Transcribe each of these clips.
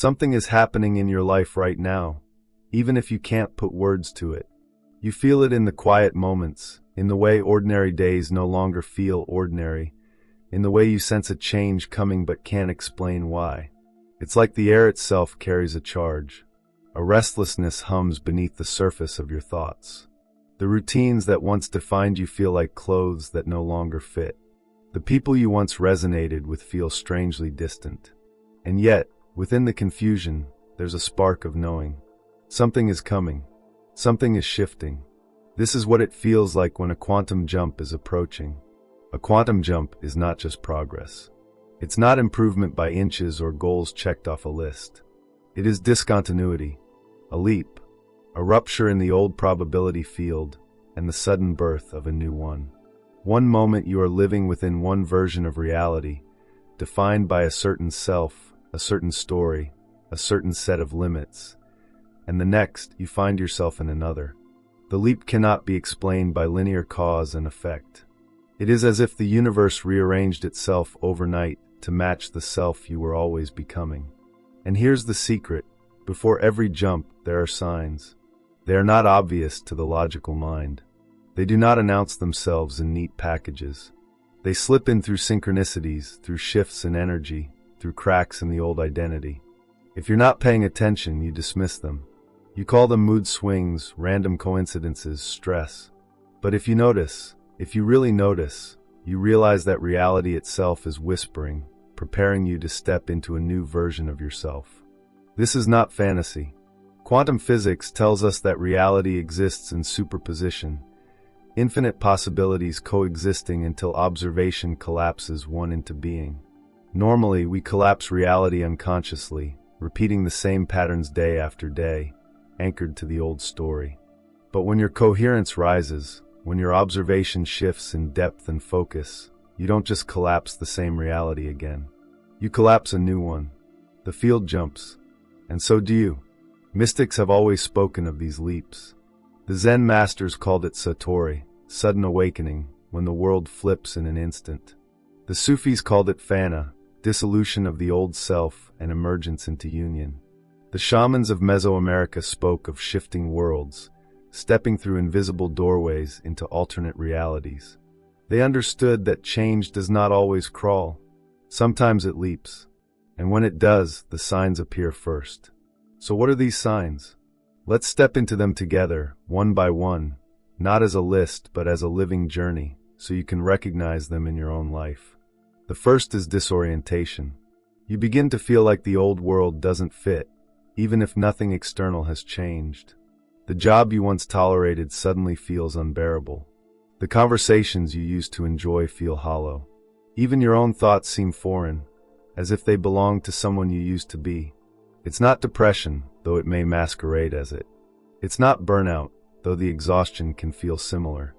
Something is happening in your life right now, even if you can't put words to it. You feel it in the quiet moments, in the way ordinary days no longer feel ordinary, in the way you sense a change coming but can't explain why. It's like the air itself carries a charge. A restlessness hums beneath the surface of your thoughts. The routines that once defined you feel like clothes that no longer fit. The people you once resonated with feel strangely distant. And yet, within the confusion, there's a spark of knowing. Something is coming. Something is shifting. This is what it feels like when a quantum jump is approaching. A quantum jump is not just progress. It's not improvement by inches or goals checked off a list. It is discontinuity, a leap, a rupture in the old probability field, and the sudden birth of a new one. One moment you are living within one version of reality, defined by a certain self, a certain story, a certain set of limits, and the next you find yourself in another. The leap cannot be explained by linear cause and effect. It is as if the universe rearranged itself overnight to match the self you were always becoming. And here's the secret. Before every jump, there are signs. They are not obvious to the logical mind. They do not announce themselves in neat packages. They slip in through synchronicities, through shifts in energy, through cracks in the old identity. If you're not paying attention, you dismiss them. You call them mood swings, random coincidences, stress. But if you notice, if you really notice, you realize that reality itself is whispering, preparing you to step into a new version of yourself. This is not fantasy. Quantum physics tells us that reality exists in superposition, infinite possibilities coexisting until observation collapses one into being. Normally, we collapse reality unconsciously, repeating the same patterns day after day, anchored to the old story. But when your coherence rises, when your observation shifts in depth and focus, you don't just collapse the same reality again. You collapse a new one. The field jumps. And so do you. Mystics have always spoken of these leaps. The Zen masters called it satori, sudden awakening, when the world flips in an instant. The Sufis called it fana, dissolution of the old self and emergence into union. The shamans of Mesoamerica spoke of shifting worlds, stepping through invisible doorways into alternate realities. They understood that change does not always crawl. Sometimes it leaps. And when it does, the signs appear first. So what are these signs? Let's step into them together, one by one, not as a list, but as a living journey, so you can recognize them in your own life. The first is disorientation. You begin to feel like the old world doesn't fit, even if nothing external has changed. The job you once tolerated suddenly feels unbearable. The conversations you used to enjoy feel hollow. Even your own thoughts seem foreign, as if they belong to someone you used to be. It's not depression, though it may masquerade as it. It's not burnout, though the exhaustion can feel similar.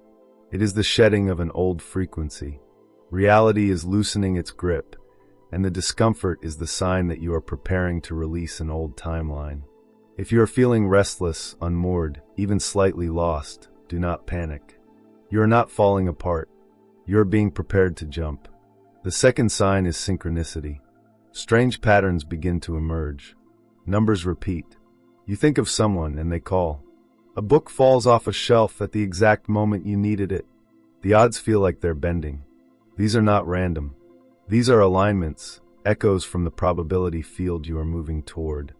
It is the shedding of an old frequency. Reality is loosening its grip, and the discomfort is the sign that you are preparing to release an old timeline. If you are feeling restless, unmoored, even slightly lost, do not panic. You are not falling apart. You are being prepared to jump. The second sign is synchronicity. Strange patterns begin to emerge. Numbers repeat. You think of someone and they call. A book falls off a shelf at the exact moment you needed it. The odds feel like they're bending. These are not random. These are alignments, echoes from the probability field you are moving toward.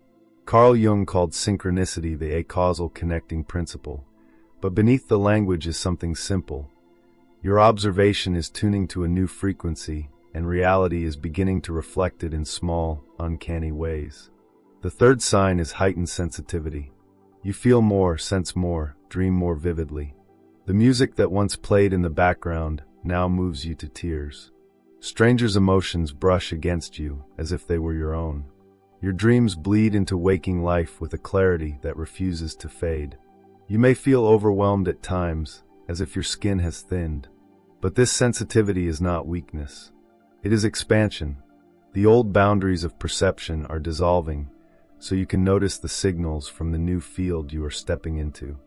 Carl Jung called synchronicity the acausal connecting principle. But beneath the language is something simple. Your observation is tuning to a new frequency, and reality is beginning to reflect it in small, uncanny ways. The third sign is heightened sensitivity. You feel more, sense more, dream more vividly. The music that once played in the background now moves you to tears. Strangers' emotions brush against you as if they were your own. Your dreams bleed into waking life with a clarity that refuses to fade. You may feel overwhelmed at times, as if your skin has thinned. But this sensitivity is not weakness. It is expansion. The old boundaries of perception are dissolving, so you can notice the signals from the new field you are stepping into.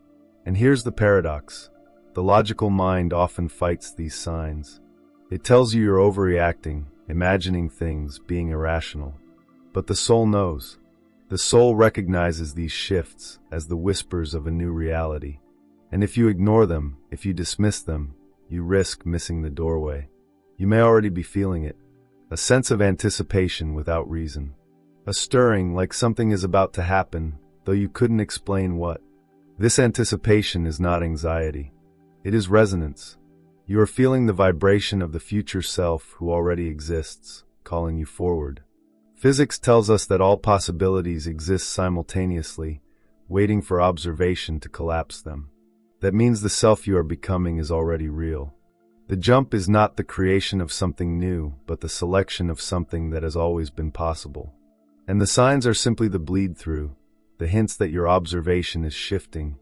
And here's the paradox. The logical mind often fights these signs. It tells you you're overreacting, imagining things, being irrational. But the soul knows. The soul recognizes these shifts as the whispers of a new reality. And if you ignore them, if you dismiss them, you risk missing the doorway. You may already be feeling it. A sense of anticipation without reason. A stirring like something is about to happen, though you couldn't explain what. This anticipation is not anxiety. It is resonance. You are feeling the vibration of the future self who already exists, calling you forward. Physics tells us that all possibilities exist simultaneously, waiting for observation to collapse them. That means the self you are becoming is already real. The jump is not the creation of something new, but the selection of something that has always been possible. And the signs are simply the bleed-through, the hints that your observation is shifting,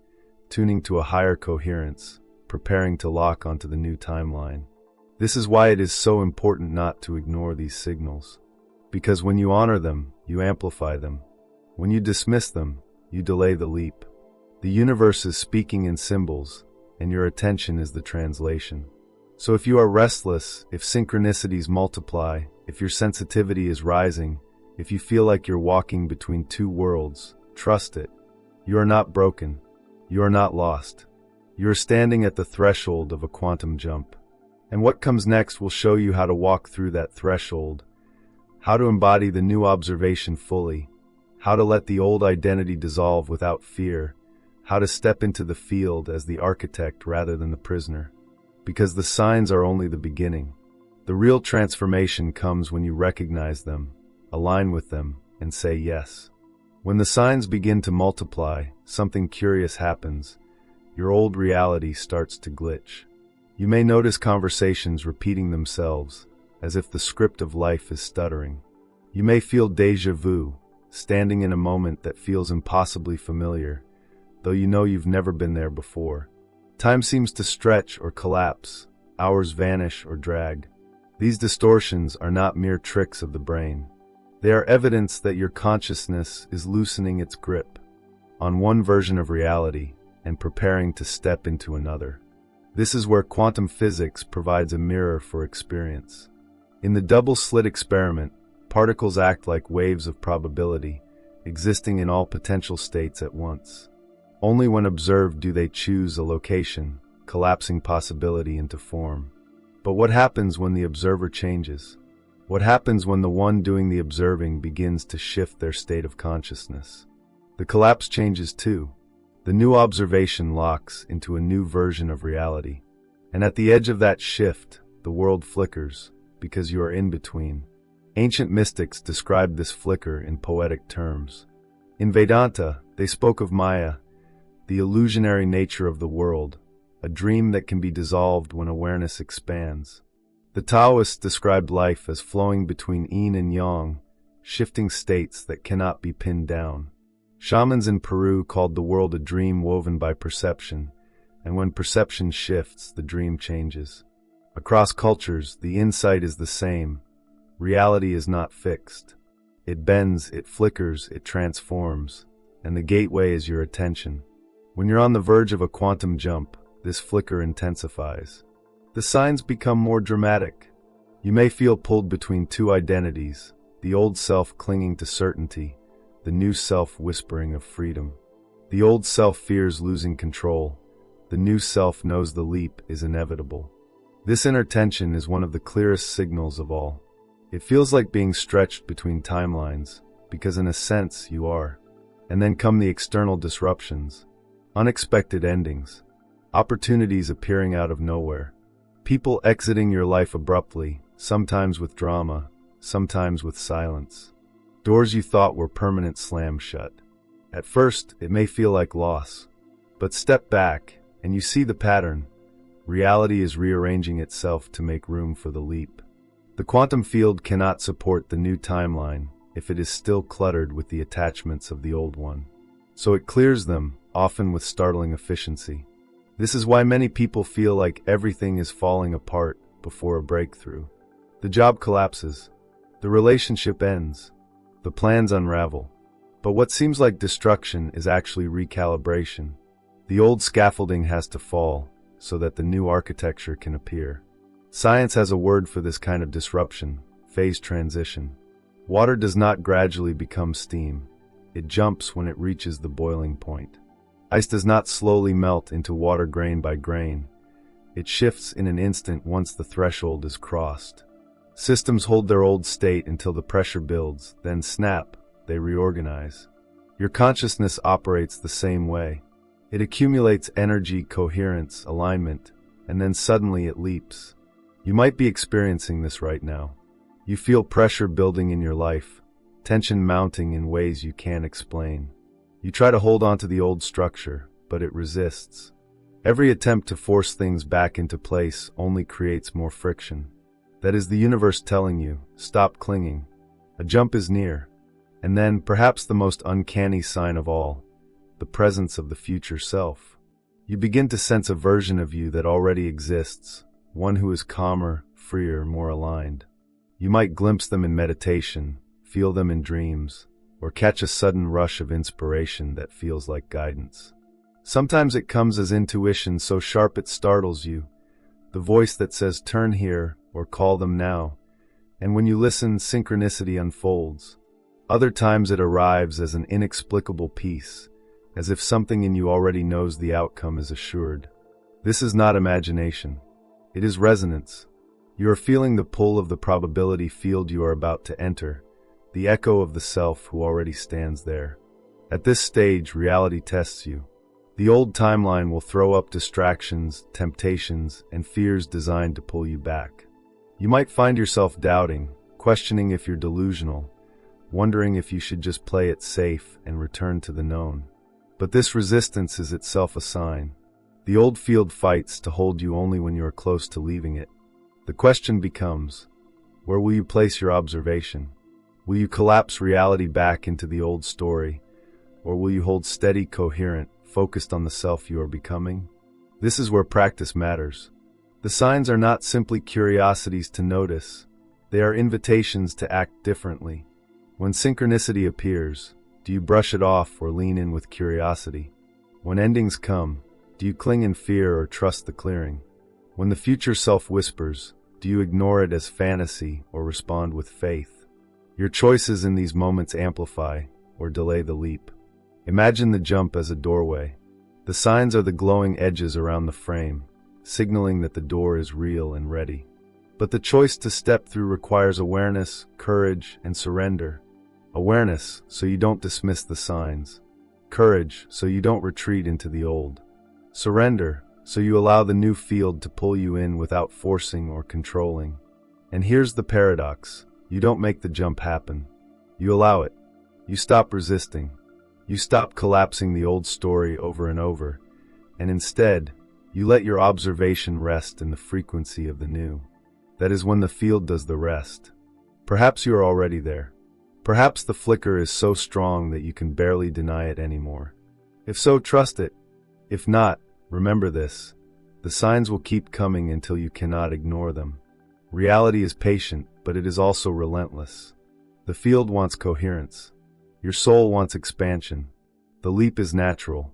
tuning to a higher coherence, preparing to lock onto the new timeline. This is why it is so important not to ignore these signals. Because when you honor them, you amplify them. When you dismiss them, you delay the leap. The universe is speaking in symbols, and your attention is the translation. So if you are restless, if synchronicities multiply, if your sensitivity is rising, if you feel like you're walking between two worlds, trust it. You are not broken. You are not lost. You are standing at the threshold of a quantum jump. And what comes next will show you how to walk through that threshold, how to embody the new observation fully, how to let the old identity dissolve without fear, how to step into the field as the architect rather than the prisoner. Because the signs are only the beginning. The real transformation comes when you recognize them, align with them, and say yes. When the signs begin to multiply, something curious happens. Your old reality starts to glitch. You may notice conversations repeating themselves, as if the script of life is stuttering. You may feel déjà vu, standing in a moment that feels impossibly familiar, though you know you've never been there before. Time seems to stretch or collapse, hours vanish or drag. These distortions are not mere tricks of the brain. They are evidence that your consciousness is loosening its grip on one version of reality and preparing to step into another. This is where quantum physics provides a mirror for experience. In the double-slit experiment, particles act like waves of probability, existing in all potential states at once. Only when observed do they choose a location, collapsing possibility into form. But what happens when the observer changes? What happens when the one doing the observing begins to shift their state of consciousness? The collapse changes too. The new observation locks into a new version of reality. And at the edge of that shift, the world flickers, because you are in between. Ancient mystics described this flicker in poetic terms. In Vedanta, they spoke of Maya, the illusionary nature of the world, a dream that can be dissolved when awareness expands. The Taoists described life as flowing between yin and yang, shifting states that cannot be pinned down. Shamans in Peru called the world a dream woven by perception, and when perception shifts, the dream changes. Across cultures, the insight is the same. Reality is not fixed. It bends, it flickers, it transforms, and the gateway is your attention. When you're on the verge of a quantum jump, this flicker intensifies. The signs become more dramatic. You may feel pulled between two identities, the old self clinging to certainty, the new self whispering of freedom. The old self fears losing control. The new self knows the leap is inevitable. This inner tension is one of the clearest signals of all. It feels like being stretched between timelines, because in a sense you are. And then come the external disruptions. Unexpected endings, opportunities appearing out of nowhere, people exiting your life abruptly, sometimes with drama, sometimes with silence. Doors you thought were permanent slam shut. At first, it may feel like loss, but step back and you see the pattern. Reality is rearranging itself to make room for the leap. The quantum field cannot support the new timeline if it is still cluttered with the attachments of the old one. So it clears them, often with startling efficiency. This is why many people feel like everything is falling apart before a breakthrough. The job collapses. The relationship ends. The plans unravel. But what seems like destruction is actually recalibration. The old scaffolding has to fall so that the new architecture can appear. Science has a word for this kind of disruption: phase transition. Water does not gradually become steam. it jumps when it reaches the boiling point. Ice does not slowly melt into water grain by grain. It shifts in an instant once the threshold is crossed. Systems hold their old state until the pressure builds, then snap, they reorganize. Your consciousness operates the same way. It accumulates energy, coherence, alignment, and then suddenly it leaps. You might be experiencing this right now. You feel pressure building in your life, tension mounting in ways you can't explain. You try to hold on to the old structure, but it resists. Every attempt to force things back into place only creates more friction. That is the universe telling you, stop clinging. A jump is near. And then, perhaps the most uncanny sign of all, the presence of the future self. You begin to sense a version of you that already exists, one who is calmer, freer, more aligned. You might glimpse them in meditation, feel them in dreams, or catch a sudden rush of inspiration that feels like guidance. Sometimes it comes as intuition so sharp it startles you, the voice that says turn here or call them now, and when you listen, synchronicity unfolds. Other times it arrives as an inexplicable peace, as if something in you already knows the outcome is assured. This is not imagination. It is resonance. You are feeling the pull of the probability field you are about to enter, the echo of the self who already stands there. At this stage, reality tests you. The old timeline will throw up distractions, temptations, and fears designed to pull you back. You might find yourself doubting, questioning if you're delusional, wondering if you should just play it safe and return to the known. But this resistance is itself a sign. The old field fights to hold you only when you are close to leaving it. The question becomes, where will you place your observation? Will you collapse reality back into the old story, or will you hold steady, coherent, focused on the self you are becoming? This is where practice matters. The signs are not simply curiosities to notice. They are invitations to act differently. When synchronicity appears, do you brush it off or lean in with curiosity? When endings come, do you cling in fear or trust the clearing? When the future self whispers, do you ignore it as fantasy or respond with faith? Your choices in these moments amplify or delay the leap. Imagine the jump as a doorway. The signs are the glowing edges around the frame, signaling that the door is real and ready. But the choice to step through requires awareness, courage, and surrender. Awareness, so you don't dismiss the signs. Courage, so you don't retreat into the old. Surrender, so you allow the new field to pull you in without forcing or controlling. And here's the paradox. You don't make the jump happen. You allow it. You stop resisting. You stop collapsing the old story over and over. And instead, you let your observation rest in the frequency of the new. That is when the field does the rest. Perhaps you are already there. Perhaps the flicker is so strong that you can barely deny it anymore. If so, trust it. If not, remember this. The signs will keep coming until you cannot ignore them. Reality is patient, but it is also relentless. The field wants coherence. Your soul wants expansion. The leap is natural.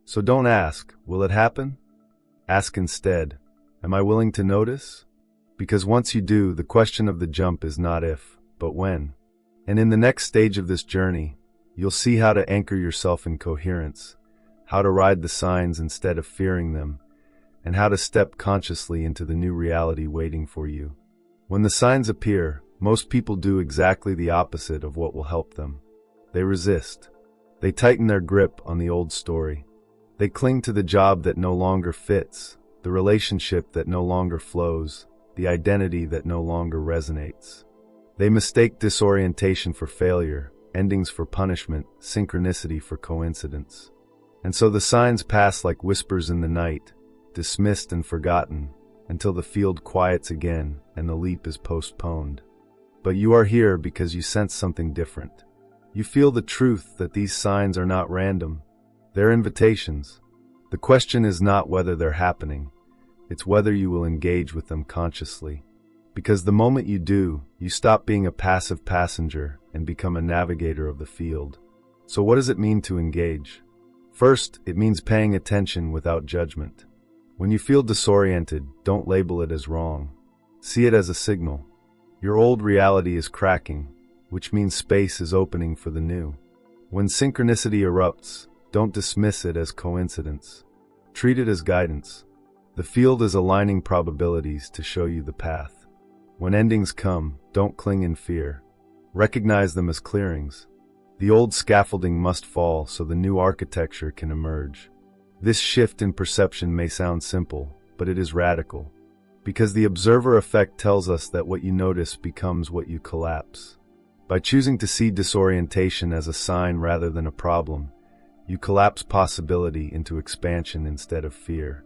So don't ask, will it happen? Ask instead, am I willing to notice? Because once you do, the question of the jump is not if, but when. And in the next stage of this journey, you'll see how to anchor yourself in coherence, how to ride the signs instead of fearing them, and how to step consciously into the new reality waiting for you. When the signs appear, most people do exactly the opposite of what will help them. They resist. They tighten their grip on the old story. They cling to the job that no longer fits, the relationship that no longer flows, the identity that no longer resonates. They mistake disorientation for failure, endings for punishment, synchronicity for coincidence. And so the signs pass like whispers in the night, dismissed and forgotten, until the field quiets again and the leap is postponed. But you are here because you sense something different. You feel the truth that these signs are not random. They're invitations. The question is not whether they're happening. It's whether you will engage with them consciously. Because the moment you do, you stop being a passive passenger and become a navigator of the field. So what does it mean to engage? First, it means paying attention without judgment. When you feel disoriented, don't label it as wrong. See it as a signal. Your old reality is cracking, which means space is opening for the new. When synchronicity erupts, don't dismiss it as coincidence. Treat it as guidance. The field is aligning probabilities to show you the path. When endings come, don't cling in fear. Recognize them as clearings. The old scaffolding must fall so the new architecture can emerge. This shift in perception may sound simple, but it is radical. Because the observer effect tells us that what you notice becomes what you collapse. By choosing to see disorientation as a sign rather than a problem, you collapse possibility into expansion instead of fear.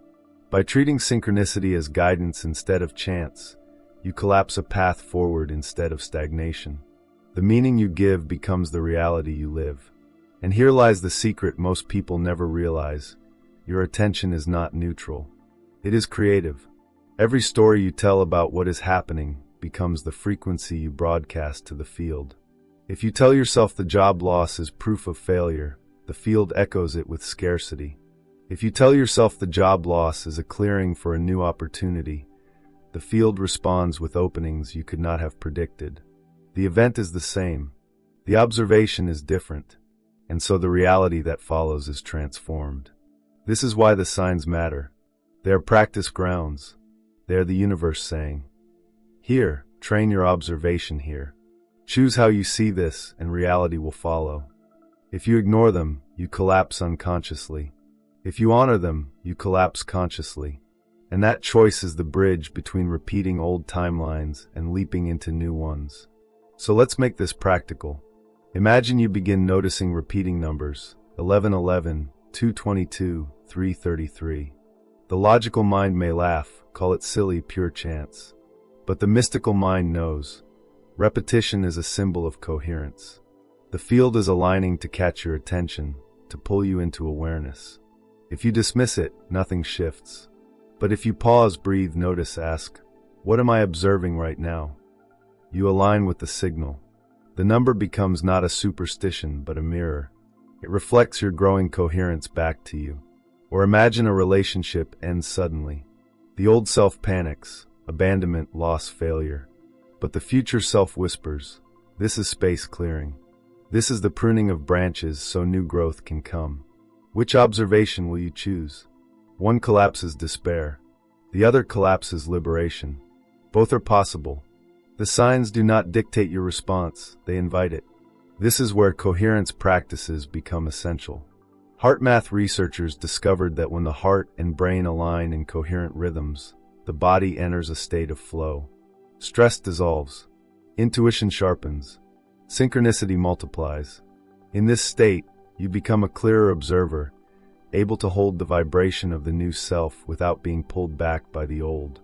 By treating synchronicity as guidance instead of chance, you collapse a path forward instead of stagnation. The meaning you give becomes the reality you live. And here lies the secret most people never realize. Your attention is not neutral. It is creative. Every story you tell about what is happening becomes the frequency you broadcast to the field. If you tell yourself the job loss is proof of failure, the field echoes it with scarcity. If you tell yourself the job loss is a clearing for a new opportunity, the field responds with openings you could not have predicted. The event is the same. The observation is different, and so the reality that follows is transformed. This is why the signs matter. They are practice grounds. They are the universe saying, "Here, train your observation here. Choose how you see this, and reality will follow." If you ignore them, you collapse unconsciously. If you honor them, you collapse consciously. And that choice is the bridge between repeating old timelines and leaping into new ones. So let's make this practical. Imagine you begin noticing repeating numbers: 1111, 222, 333. The logical mind may laugh, call it silly, pure chance. But the mystical mind knows. Repetition is a symbol of coherence. The field is aligning to catch your attention, to pull you into awareness. If you dismiss it, nothing shifts. But if you pause, breathe, notice, ask, "What am I observing right now?" You align with the signal. The number becomes not a superstition, but a mirror. It reflects your growing coherence back to you. Or imagine a relationship ends suddenly. The old self panics, abandonment, loss, failure. But the future self whispers, "This is space clearing. This is the pruning of branches so new growth can come." Which observation will you choose? One collapses despair. The other collapses liberation. Both are possible. The signs do not dictate your response, they invite it. This is where coherence practices become essential. Heart math researchers discovered that when the heart and brain align in coherent rhythms, the body enters a state of flow. Stress dissolves. Intuition sharpens. Synchronicity multiplies. In this state, you become a clearer observer, able to hold the vibration of the new self without being pulled back by the old.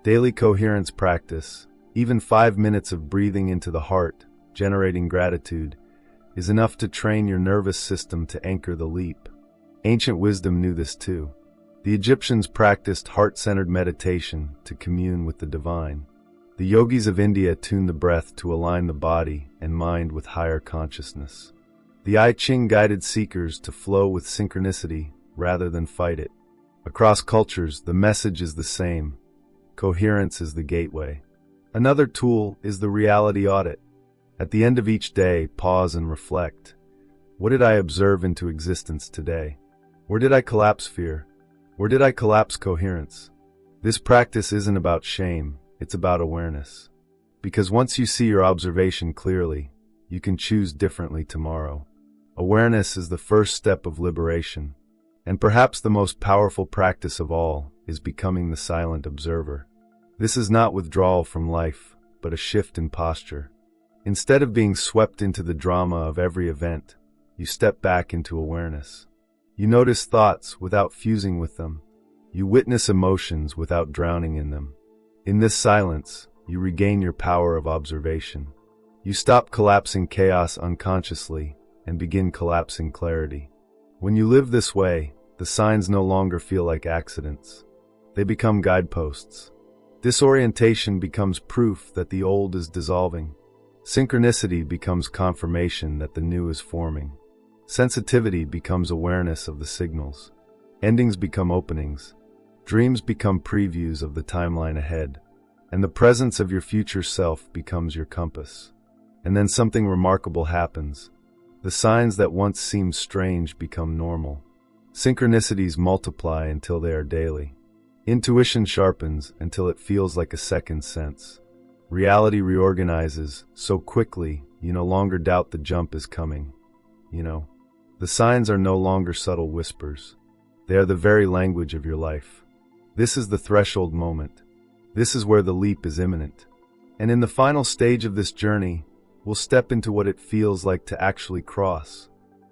Daily coherence practice, even 5 minutes of breathing into the heart, generating gratitude, is enough to train your nervous system to anchor the leap. Ancient wisdom knew this too. The Egyptians practiced heart-centered meditation to commune with the divine. The yogis of India tuned the breath to align the body and mind with higher consciousness. The I Ching guided seekers to flow with synchronicity rather than fight it. Across cultures, the message is the same. Coherence is the gateway. Another tool is the reality audit. At the end of each day, pause and reflect. What did I observe into existence today? Where did I collapse fear? Where did I collapse coherence? This practice isn't about shame, it's about awareness. Because once you see your observation clearly, you can choose differently tomorrow. Awareness is the first step of liberation. And perhaps the most powerful practice of all is becoming the silent observer. This is not withdrawal from life, but a shift in posture. Instead of being swept into the drama of every event, you step back into awareness. You notice thoughts without fusing with them. You witness emotions without drowning in them. In this silence, you regain your power of observation. You stop collapsing chaos unconsciously and begin collapsing clarity. When you live this way, the signs no longer feel like accidents. They become guideposts. Disorientation becomes proof that the old is dissolving. Synchronicity becomes confirmation that the new is forming. Sensitivity becomes awareness of the signals. Endings become openings. Dreams become previews of the timeline ahead. And the presence of your future self becomes your compass. And then something remarkable happens. The signs that once seemed strange become normal. Synchronicities multiply until they are daily. Intuition sharpens until it feels like a second sense. Reality reorganizes so quickly you no longer doubt the jump is coming. The signs are no longer subtle whispers. They are the very language of your life. This is the threshold moment. This is where the leap is imminent. And in the final stage of this journey, we'll step into what it feels like to actually cross,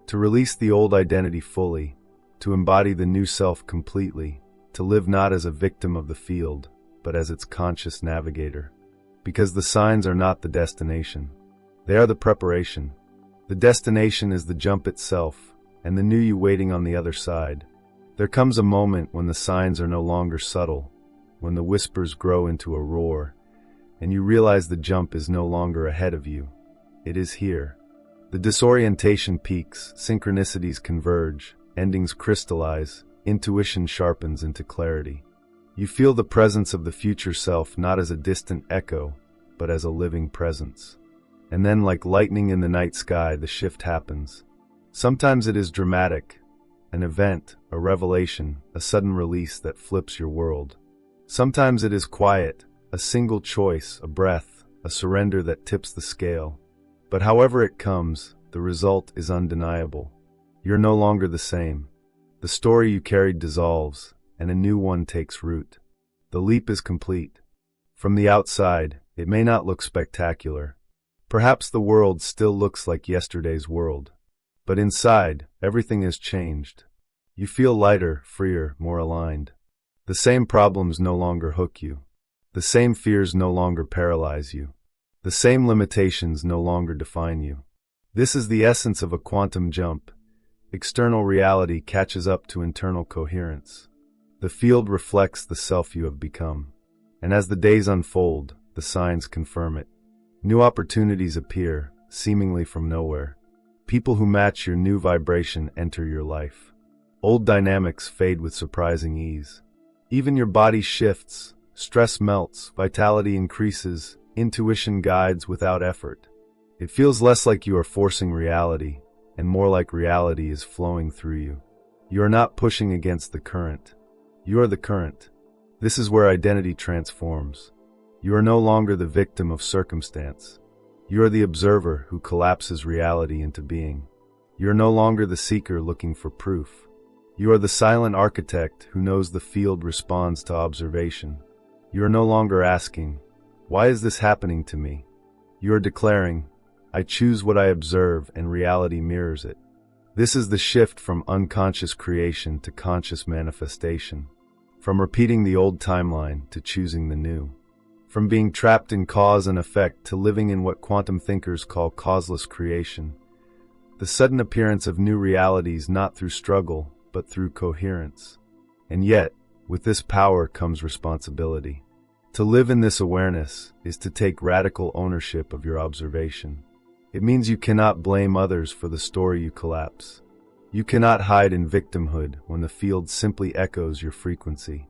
to release the old identity fully, to embody the new self completely, to live not as a victim of the field, but as its conscious navigator. Because the signs are not the destination. They are the preparation. The destination is the jump itself, and the new you waiting on the other side. There comes a moment when the signs are no longer subtle, when the whispers grow into a roar, and you realize the jump is no longer ahead of you. It is here. The disorientation peaks, synchronicities converge, endings crystallize, intuition sharpens into clarity. You feel the presence of the future self not as a distant echo, but as a living presence. And then, like lightning in the night sky, the shift happens. Sometimes it is dramatic, an event, a revelation, a sudden release that flips your world. Sometimes it is quiet, a single choice, a breath, a surrender that tips the scale. But however it comes, the result is undeniable. You're no longer the same. The story you carried dissolves, and a new one takes root. The leap is complete. From the outside, it may not look spectacular. Perhaps the world still looks like yesterday's world. But inside, everything has changed. You feel lighter, freer, more aligned. The same problems no longer hook you. The same fears no longer paralyze you. The same limitations no longer define you. This is the essence of a quantum jump. External reality catches up to internal coherence. The field reflects the self you have become. And as the days unfold, the signs confirm it. New opportunities appear, seemingly from nowhere. People who match your new vibration enter your life. Old dynamics fade with surprising ease. Even your body shifts, stress melts, vitality increases, intuition guides without effort. It feels less like you are forcing reality, and more like reality is flowing through you. You are not pushing against the current. You are the current. This is where identity transforms. You are no longer the victim of circumstance. You are the observer who collapses reality into being. You are no longer the seeker looking for proof. You are the silent architect who knows the field responds to observation. You are no longer asking, "Why is this happening to me?" You are declaring, "I choose what I observe and reality mirrors it." This is the shift from unconscious creation to conscious manifestation. From repeating the old timeline to choosing the new. From being trapped in cause and effect to living in what quantum thinkers call causeless creation. The sudden appearance of new realities not through struggle, but through coherence. And yet, with this power comes responsibility. To live in this awareness is to take radical ownership of your observation. It means you cannot blame others for the story you collapse. You cannot hide in victimhood when the field simply echoes your frequency.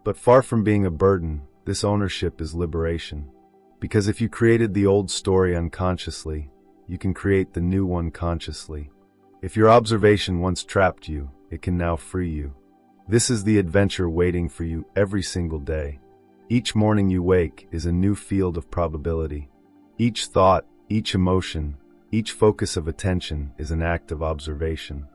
But far from being a burden, this ownership is liberation. Because if you created the old story unconsciously, you can create the new one consciously. If your observation once trapped you, it can now free you. This is the adventure waiting for you every single day. Each morning you wake is a new field of probability. Each thought, each emotion, each focus of attention is an act of observation.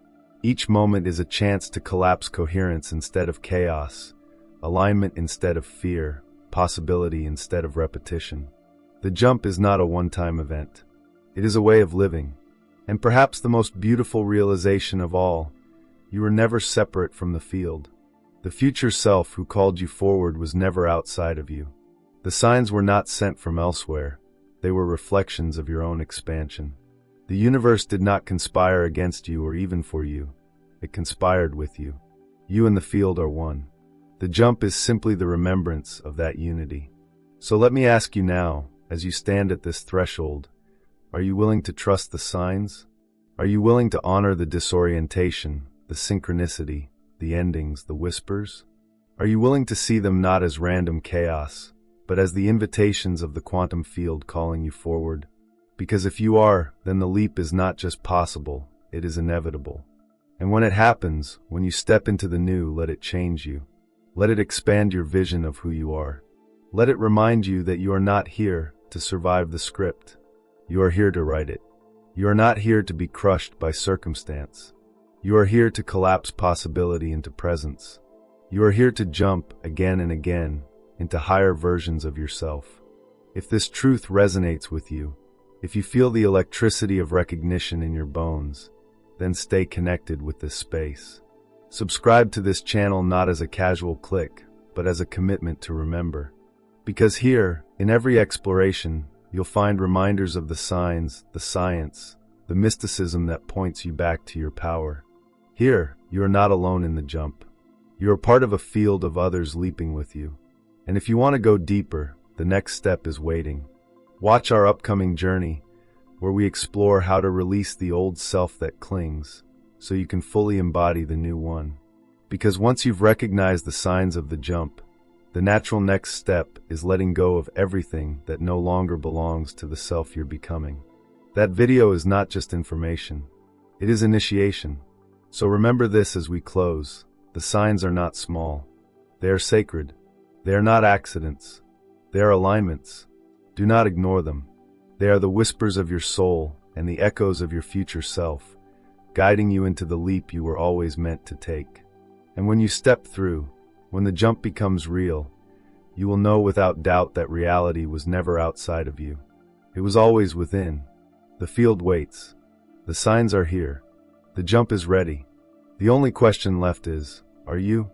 Each moment is a chance to collapse coherence instead of chaos, alignment instead of fear, possibility instead of repetition. The jump is not a one-time event. It is a way of living. And perhaps the most beautiful realization of all, you are never separate from the field. The future self who called you forward was never outside of you. The signs were not sent from elsewhere. They were reflections of your own expansion. The universe did not conspire against you or even for you. It conspired with you. You and the field are one. The jump is simply the remembrance of that unity. So let me ask you now, as you stand at this threshold, are you willing to trust the signs? Are you willing to honor the disorientation, the synchronicity, the endings, the whispers? Are you willing to see them not as random chaos, but as the invitations of the quantum field calling you forward? Because if you are, then the leap is not just possible, it is inevitable. And when it happens, when you step into the new, let it change you. Let it expand your vision of who you are. Let it remind you that you are not here to survive the script. You are here to write it. You are not here to be crushed by circumstance. You are here to collapse possibility into presence. You are here to jump again and again into higher versions of yourself. If this truth resonates with you, if you feel the electricity of recognition in your bones, then stay connected with this space. Subscribe to this channel not as a casual click, but as a commitment to remember. Because here, in every exploration, you'll find reminders of the signs, the science, the mysticism that points you back to your power. Here, you are not alone in the jump. You are part of a field of others leaping with you. And if you want to go deeper, the next step is waiting. Watch our upcoming journey, where we explore how to release the old self that clings, so you can fully embody the new one. Because once you've recognized the signs of the jump, the natural next step is letting go of everything that no longer belongs to the self you're becoming. That video is not just information, it is initiation. So remember this as we close: the signs are not small. They are sacred. They are not accidents. They are alignments. Do not ignore them. They are the whispers of your soul and the echoes of your future self, guiding you into the leap you were always meant to take. And when you step through, when the jump becomes real, you will know without doubt that reality was never outside of you. It was always within. The field waits. The signs are here. The jump is ready. The only question left is, are you?